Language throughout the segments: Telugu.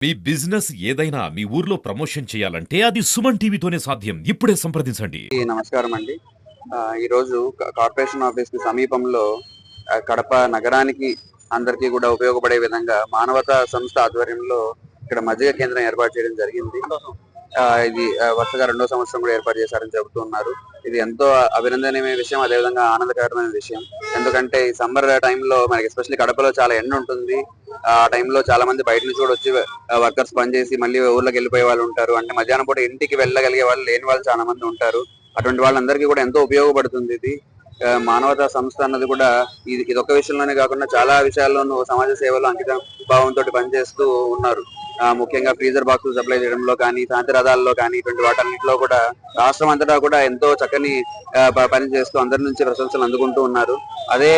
మీ బిజినెస్ ఏదైనా మీ ఊర్లో ప్రమోషన్ చేయాలంటే అది సుమన్ టీవీతోనే సాధ్యం. ఇప్పుడే సంప్రదించండి. నమస్కారం అండి. ఈరోజు కార్పొరేషన్ ఆఫీస్ కి సమీపంలో కడప నగరానికి అందరికీ కూడా ఉపయోగపడే విధంగా మానవతా సంస్థ ఆధ్వర్యంలో ఇక్కడ మజ్జిగ కేంద్రం ఏర్పాటు చేయడం జరిగింది. ఇది వరుసగా 2వ సంవత్సరం కూడా ఏర్పాటు చేశారని చెబుతున్నారు. ఇది ఎంతో అభినందనీయమైన విషయం, అదేవిధంగా ఆనందకరమైన విషయం. ఎందుకంటే ఈ సమ్మర్ టైంలో మనకి ఎస్పెషల్లీ కడపలో చాలా ఎండ ఉంటుంది. ఆ టైంలో చాలా మంది బయట నుంచి కూడా వచ్చి వర్కర్స్ పనిచేసి మళ్ళీ ఊర్లోకి వెళ్ళిపోయే వాళ్ళు ఉంటారు. అంటే మధ్యాహ్నం పూట ఇంటికి వెళ్ళగలిగే వాళ్ళు లేని వాళ్ళు చాలా మంది ఉంటారు. అటువంటి వాళ్ళందరికీ కూడా ఎంతో ఉపయోగపడుతుంది ఇది. మానవతా సంస్థ అన్నది కూడా ఇది ఒక్క విషయంలోనే కాకుండా చాలా విషయాల్లోనూ సమాజ సేవలో అంకిత భావంతో పనిచేస్తూ ఉన్నారు. ముఖ్యంగా ఫ్రీజర్ బాక్సులు సప్లై చేయడంలో కానీ, శాంతి రథాల్లో కానీ, ఇటువంటి వాటన్నిటిలో కూడా రాష్ట్రం అంతటా కూడా ఎంతో చక్కని పని చేస్తూ అందరి నుంచి ప్రశంసలు అందుకుంటూ ఉన్నారు. అదే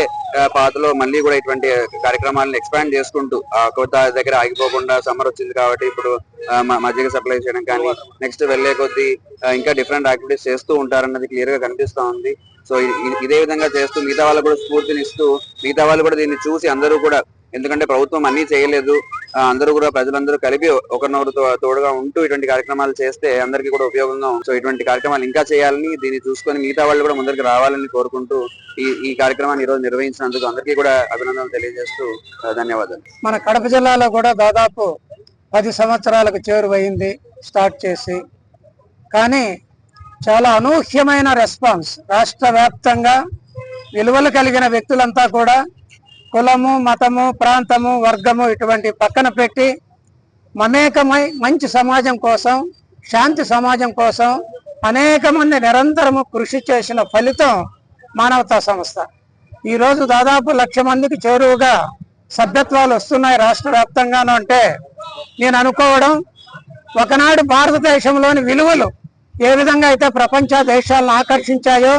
పాతలో మళ్ళీ కూడా ఇటువంటి కార్యక్రమాలను ఎక్స్పాండ్ చేసుకుంటూ కొత్త దగ్గర ఆగిపోకుండా సమ్మర్ వచ్చింది కాబట్టి ఇప్పుడు మజ్జిగ సప్లై చేయడం కానీ, నెక్స్ట్ వెళ్లే కొద్దీ ఇంకా డిఫరెంట్ యాక్టివిటీస్ చేస్తూ ఉంటారన్నది క్లియర్ గా కనిపిస్తా ఉంది. సో ఇదే విధంగా చేస్తూ మిగతా వాళ్ళు కూడా స్ఫూర్తినిస్తూ, మిగతా వాళ్ళు కూడా దీన్ని చూసి అందరూ కూడా, ఎందుకంటే ప్రభుత్వం అన్ని చేయలేదు, అందరూ కూడా ప్రజలందరూ కలిపి ఒకరినొకరు తోడుగా ఉంటూ ఇటువంటి కార్యక్రమాలు చేస్తే అందరికీ కూడా ఉపయోగంగా ఉంది. సో ఇటువంటి కార్యక్రమాలు ఇంకా చేయాలని, దీన్ని చూసుకొని మిగతా వాళ్ళు కూడా ముందరికి రావాలని కోరుకుంటూ ఈ కార్యక్రమాన్ని ఈ రోజు నిర్వహించినందుకు అందరికీ కూడా అభినందనలు తెలియజేస్తూ ధన్యవాదాలు. మన కడప జిల్లాలో కూడా దాదాపు 10 సంవత్సరాలకు చేరువైంది స్టార్ట్ చేసి, కానీ చాలా అనూహ్యమైన రెస్పాన్స్. రాష్ట్ర వ్యాప్తంగా విలువలు కలిగిన వ్యక్తులంతా కూడా కులము, మతము, ప్రాంతము, వర్గము ఇటువంటి పక్కన పెట్టి మమేకమై మంచి సమాజం కోసం, శాంతి సమాజం కోసం అనేక మంది నిరంతరము కృషి చేసిన ఫలితం మానవతా సంస్థ. ఈరోజు దాదాపు 1,00,000 మందికి చేరువుగా సభ్యత్వాలు వస్తున్నాయి రాష్ట్ర వ్యాప్తంగాను. అంటే నేను అనుకోవడం, ఒకనాడు భారతదేశంలోని విలువలు ఏ విధంగా అయితే ప్రపంచ దేశాలను ఆకర్షించాయో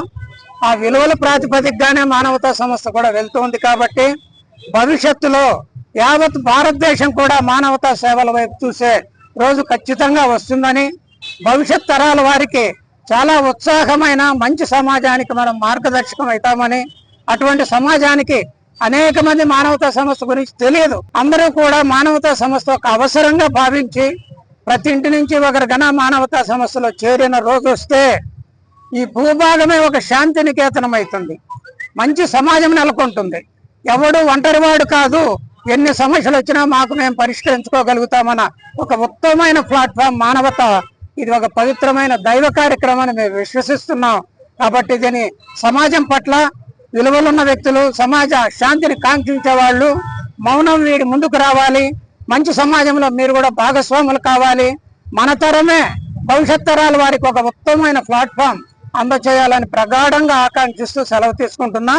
ఆ విలువల ప్రాతిపదికగానే మానవతా సంస్థ కూడా వెళ్తుంది. కాబట్టి భవిష్యత్తులో యావత్ భారతదేశం కూడా మానవతా సేవల వైపు చూసే రోజు ఖచ్చితంగా వస్తుందని, భవిష్యత్ తరాల వారికి చాలా ఉత్సాహమైన మంచి సమాజానికి మనం మార్గదర్శకం అవుతామని, అటువంటి సమాజానికి అనేక మంది మానవతా సంస్థ గురించి తెలియదు, అందరూ కూడా మానవతా సంస్థ ఒక అవసరంగా భావించి ప్రతి ఇంటి నుంచి ఒకరి ఘన మానవతా సంస్థలో చేరిన రోజు వస్తే ఈ భూభాగమే ఒక శాంతి నికేతనం అవుతుంది, మంచి సమాజం నెలకొంటుంది. ఎవడు ఒంటరివాడు కాదు, ఎన్ని సమస్యలు వచ్చినా మాకు మేము పరిష్కరించుకోగలుగుతామన్న ఒక ఉత్తమమైన ప్లాట్ఫామ్ మానవత. ఇది ఒక పవిత్రమైన దైవ కార్యక్రమాన్ని మేము విశ్వసిస్తున్నాం. కాబట్టి దీని సమాజం పట్ల విలువలున్న వ్యక్తులు, సమాజ శాంతిని కాంక్షించే వాళ్ళు మౌనం వీడి ముందుకు రావాలి. మంచి సమాజంలో మీరు కూడా భాగస్వాములు కావాలి. మన తరమే భవిష్యత్ తరాల వారికి ఒక ఉత్తమమైన ప్లాట్ఫామ్ అందచేయాలని ప్రగాఢంగా ఆకాంక్షిస్తూ సెలవు తీసుకుంటున్నా.